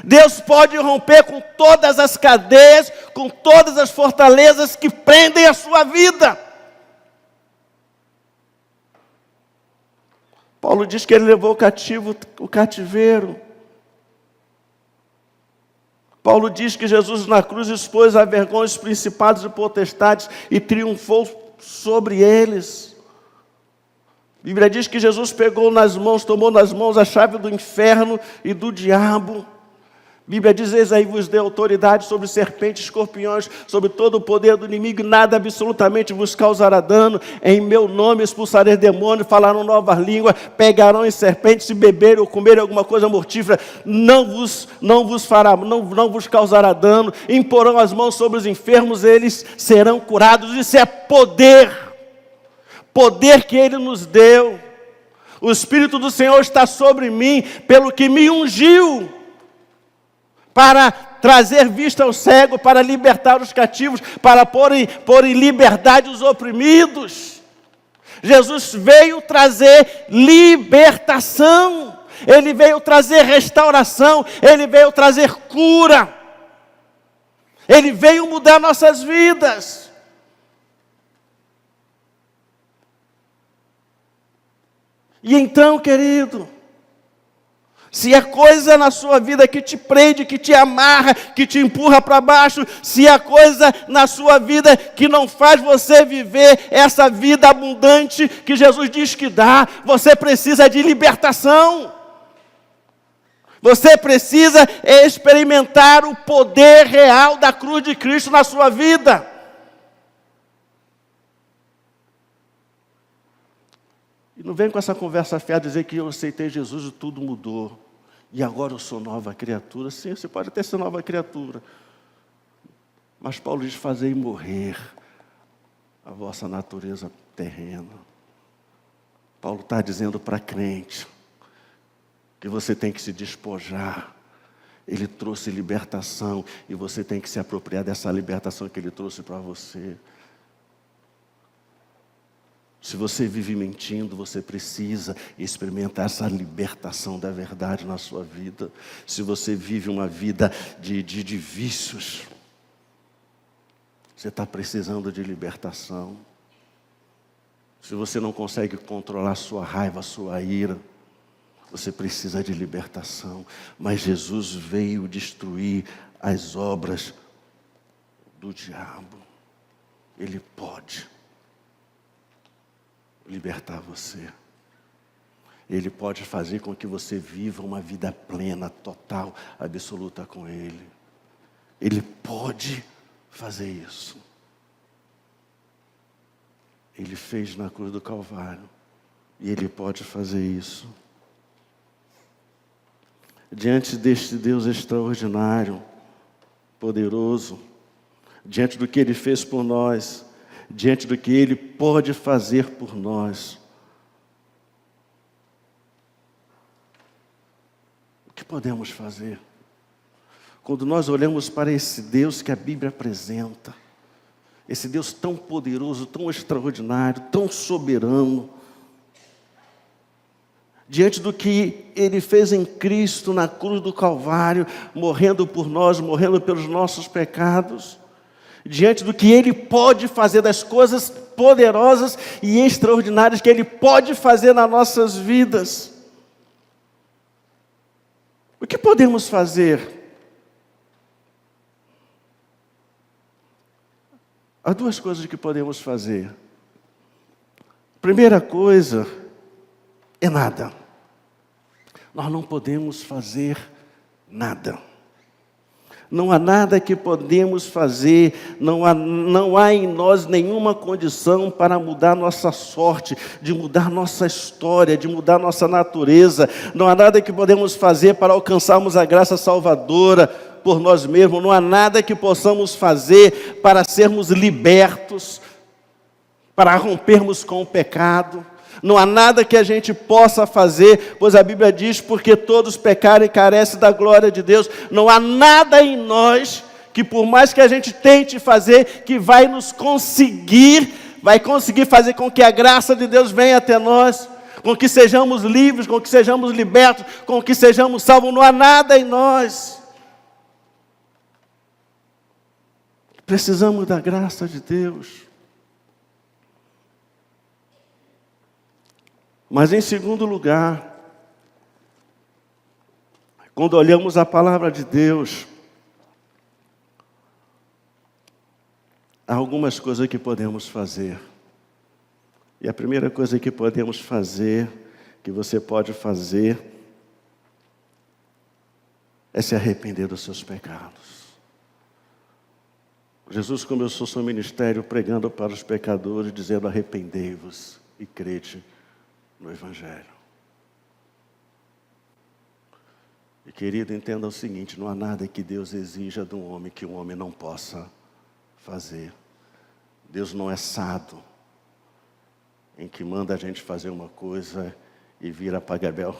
Deus pode romper com todas as cadeias, com todas as fortalezas que prendem a sua vida. Paulo diz que ele levou cativo o cativeiro. Paulo diz que Jesus na cruz expôs a vergonha os principados e potestades e triunfou sobre eles. A Bíblia diz que Jesus tomou nas mãos a chave do inferno e do diabo. A Bíblia diz: eis aí vos deu autoridade sobre serpentes, escorpiões, sobre todo o poder do inimigo, e nada absolutamente vos causará dano. Em meu nome expulsarei demônios, falarão novas línguas, pegarão em serpentes, se beberem ou comerem alguma coisa mortífera, não vos causará dano. Imporão as mãos sobre os enfermos, eles serão curados. Isso é poder que Ele nos deu. O Espírito do Senhor está sobre mim, pelo que me ungiu, para trazer vista ao cego, para libertar os cativos, para pôr em liberdade os oprimidos. Jesus veio trazer libertação, Ele veio trazer restauração, Ele veio trazer cura, Ele veio mudar nossas vidas. E então, querido, se há coisa na sua vida que te prende, que te amarra, que te empurra para baixo, se há coisa na sua vida que não faz você viver essa vida abundante que Jesus diz que dá, você precisa de libertação. Você precisa experimentar o poder real da cruz de Cristo na sua vida. E não vem com essa conversa fiada dizer que eu aceitei Jesus e tudo mudou. E agora eu sou nova criatura. Sim, você pode até ser nova criatura. Mas Paulo diz: fazei morrer a vossa natureza terrena. Paulo está dizendo para crente que você tem que se despojar. Ele trouxe libertação e você tem que se apropriar dessa libertação que Ele trouxe para você. Se você vive mentindo, você precisa experimentar essa libertação da verdade na sua vida. Se você vive uma vida de vícios, você está precisando de libertação. Se você não consegue controlar a sua raiva, a sua ira, você precisa de libertação. Mas Jesus veio destruir as obras do diabo. Ele pode libertar você. Ele pode fazer com que você viva uma vida plena, total, absoluta com Ele. Ele pode fazer isso. Ele fez na cruz do Calvário. E Ele pode fazer isso. Diante deste Deus extraordinário, poderoso, diante do que Ele fez por nós, diante do que Ele pode fazer por nós, o que podemos fazer? Quando nós olhamos para esse Deus que a Bíblia apresenta, esse Deus tão poderoso, tão extraordinário, tão soberano, diante do que Ele fez em Cristo na cruz do Calvário, morrendo por nós, morrendo pelos nossos pecados, diante do que Ele pode fazer, das coisas poderosas e extraordinárias que Ele pode fazer nas nossas vidas, o que podemos fazer? Há duas coisas que podemos fazer. Primeira coisa é nada. Nós não podemos fazer nada. Não há nada que podemos fazer, não há em nós nenhuma condição para mudar nossa sorte, de mudar nossa história, de mudar nossa natureza. Não há nada que podemos fazer para alcançarmos a graça salvadora por nós mesmos. Não há nada que possamos fazer para sermos libertos, para rompermos com o pecado. Não há nada que a gente possa fazer, pois a Bíblia diz: porque todos pecaram e carecem da glória de Deus. Não há nada em nós que, por mais que a gente tente fazer, que vai conseguir fazer com que a graça de Deus venha até nós, com que sejamos livres, com que sejamos libertos, com que sejamos salvos. Não há nada em nós. Precisamos da graça de Deus. Mas em segundo lugar, quando olhamos a palavra de Deus, há algumas coisas que podemos fazer. E a primeira coisa que podemos fazer, que você pode fazer, é se arrepender dos seus pecados. Jesus começou seu ministério pregando para os pecadores, dizendo: arrependei-vos e crede no Evangelho. E querido, entenda o seguinte: não há nada que Deus exija de um homem que um homem não possa fazer. Deus não é sado, em que manda a gente fazer uma coisa e vira para Gabriel: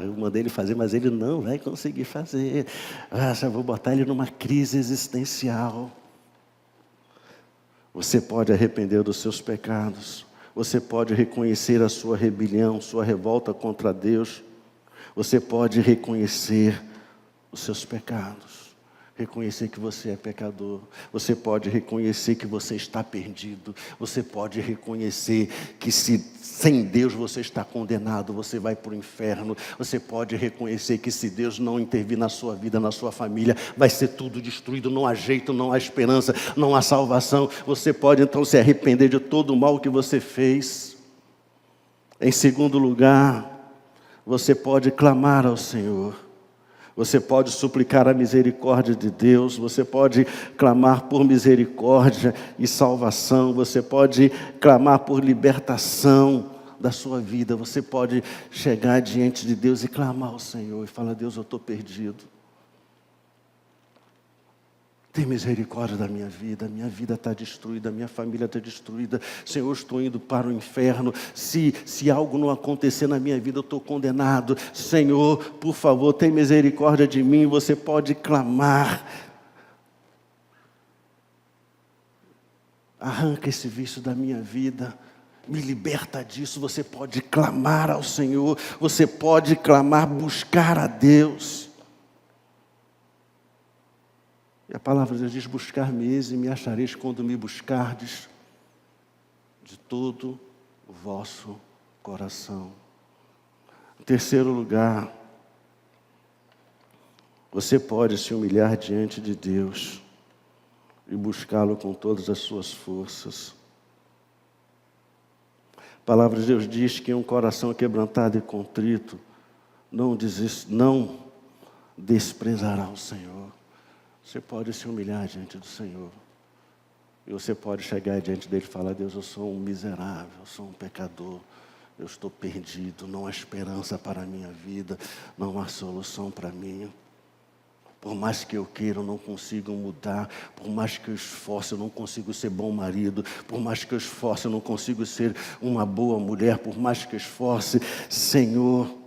eu mandei ele fazer, mas ele não vai conseguir fazer. Já vou botar ele numa crise existencial. Você pode arrepender dos seus pecados. Você pode reconhecer a sua rebelião, sua revolta contra Deus. Você pode reconhecer os seus pecados. Reconhecer que você é pecador. Você pode reconhecer que você está perdido. Você pode reconhecer que sem Deus você está condenado, você vai para o inferno. Você pode reconhecer que se Deus não intervir na sua vida, na sua família, vai ser tudo destruído, não há jeito, não há esperança, não há salvação. Você pode então se arrepender de todo o mal que você fez. Em segundo lugar, você pode clamar ao Senhor. Você pode suplicar a misericórdia de Deus, você pode clamar por misericórdia e salvação, você pode clamar por libertação da sua vida, você pode chegar diante de Deus e clamar ao Senhor e falar: Deus, eu estou perdido. Tem misericórdia da minha vida está destruída, minha família está destruída. Senhor, estou indo para o inferno. Se algo não acontecer na minha vida, eu estou condenado. Senhor, por favor, tem misericórdia de mim. Você pode clamar. Arranca esse vício da minha vida. Me liberta disso. Você pode clamar ao Senhor. Você pode clamar, buscar a Deus. E a palavra de Deus diz: buscar-me-eis e me achareis quando me buscardes de todo o vosso coração. Em terceiro lugar, você pode se humilhar diante de Deus e buscá-lo com todas as suas forças. A palavra de Deus diz que um coração quebrantado e contrito não desprezará o Senhor. Você pode se humilhar diante do Senhor. E você pode chegar diante dele e falar: Deus, eu sou um miserável, eu sou um pecador. Eu estou perdido, não há esperança para a minha vida, não há solução para mim. Por mais que eu queira, eu não consigo mudar. Por mais que eu esforce, eu não consigo ser bom marido. Por mais que eu esforce, eu não consigo ser uma boa mulher. Por mais que eu esforce, Senhor,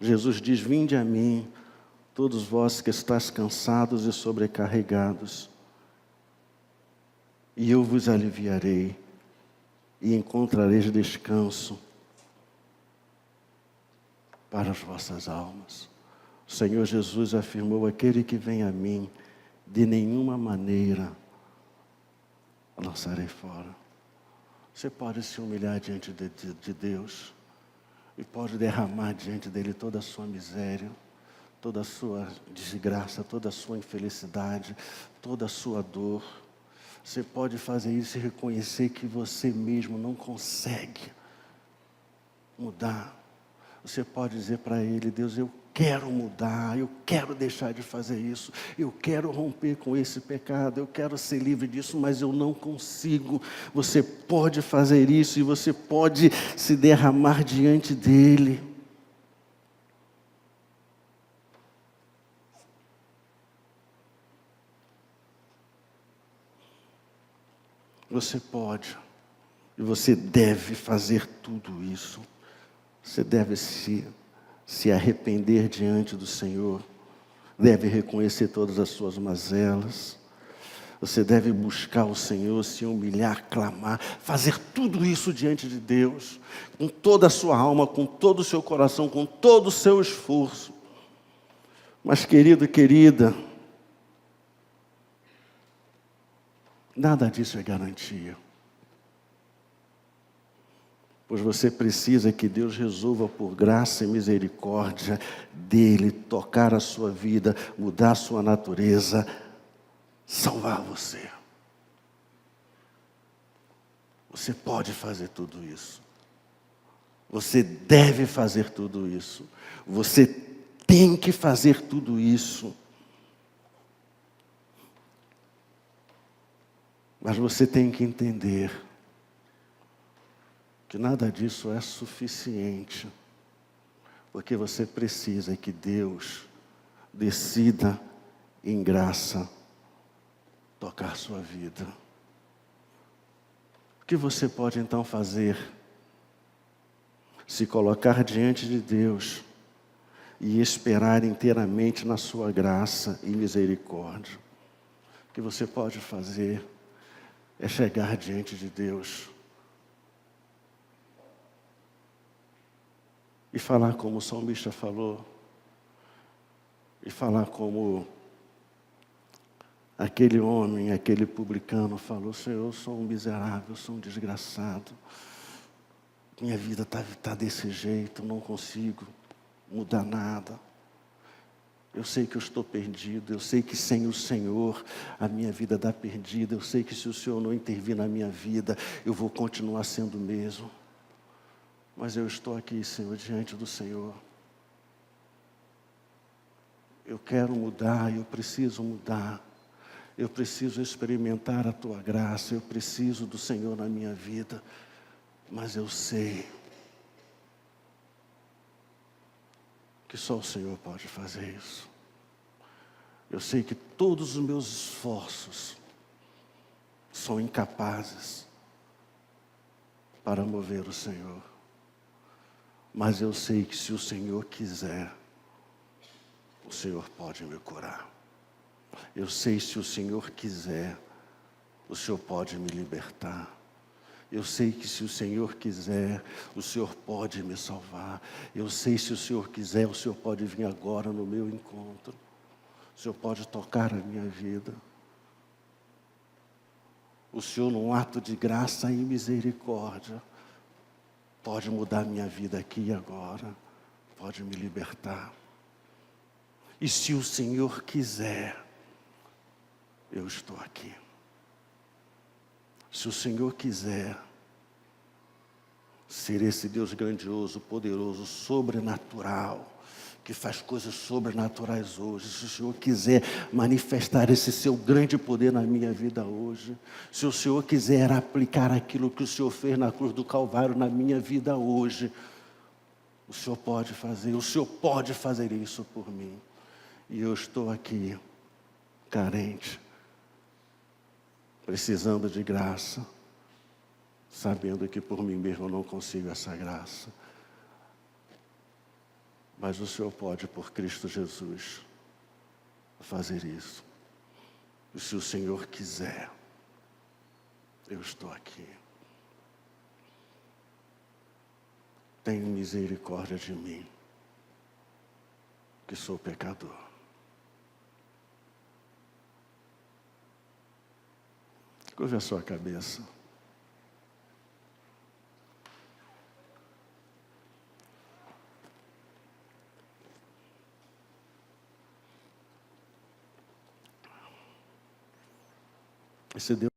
Jesus diz: vinde a mim, todos vós que estáis cansados e sobrecarregados, e eu vos aliviarei, e encontrareis descanso para as vossas almas. O Senhor Jesus afirmou: aquele que vem a mim, de nenhuma maneira lançarei fora. Você pode se humilhar diante de Deus, e pode derramar diante dele toda a sua miséria, toda a sua desgraça, toda a sua infelicidade, toda a sua dor. Você pode fazer isso e reconhecer que você mesmo não consegue mudar. Você pode dizer para ele: Deus, eu quero mudar, eu quero deixar de fazer isso, eu quero romper com esse pecado, eu quero ser livre disso, mas eu não consigo. Você pode fazer isso e você pode se derramar diante dele. Você pode e você deve fazer tudo isso. Você deve se arrepender diante do Senhor, deve reconhecer todas as suas mazelas, você deve buscar o Senhor, se humilhar, clamar, fazer tudo isso diante de Deus, com toda a sua alma, com todo o seu coração, com todo o seu esforço. Mas querido e querida, nada disso é garantia. Pois você precisa que Deus resolva por graça e misericórdia dele tocar a sua vida, mudar a sua natureza, salvar você. Você pode fazer tudo isso. Você deve fazer tudo isso. Você tem que fazer tudo isso. Mas você tem que entender que nada disso é suficiente. Porque você precisa que Deus decida em graça tocar sua vida. O que você pode então fazer? Se colocar diante de Deus e esperar inteiramente na sua graça e misericórdia. O que você pode fazer é chegar diante de Deus e falar como o salmista falou, e falar como aquele homem, aquele publicano falou: Senhor, eu sou um miserável, eu sou um desgraçado, minha vida está desse jeito, não consigo mudar nada. Eu sei que eu estou perdido, eu sei que sem o Senhor a minha vida está perdida, eu sei que se o Senhor não intervir na minha vida, eu vou continuar sendo o mesmo. Mas eu estou aqui, Senhor, diante do Senhor. Eu quero mudar, eu preciso mudar. Eu preciso experimentar a Tua graça, eu preciso do Senhor na minha vida. Mas eu sei que só o Senhor pode fazer isso. Eu sei que todos os meus esforços são incapazes para mover o Senhor. Mas eu sei que se o Senhor quiser, o Senhor pode me curar. Eu sei se o Senhor quiser, o Senhor pode me libertar. Eu sei que se o Senhor quiser, o Senhor pode me salvar. Eu sei se o Senhor quiser, o Senhor pode vir agora no meu encontro. O Senhor pode tocar a minha vida. O Senhor, num ato de graça e misericórdia, pode mudar minha vida aqui e agora. Pode me libertar. E se o Senhor quiser, eu estou aqui. Se o Senhor quiser ser esse Deus grandioso, poderoso, sobrenatural, que faz coisas sobrenaturais hoje, se o Senhor quiser manifestar esse seu grande poder na minha vida hoje, se o Senhor quiser aplicar aquilo que o Senhor fez na cruz do Calvário na minha vida hoje, o Senhor pode fazer isso por mim. E eu estou aqui, carente, precisando de graça, sabendo que por mim mesmo eu não consigo essa graça. Mas o Senhor pode, por Cristo Jesus, fazer isso. E se o Senhor quiser, eu estou aqui. Tenha misericórdia de mim, que sou pecador. Curve a sua cabeça. Esse Deus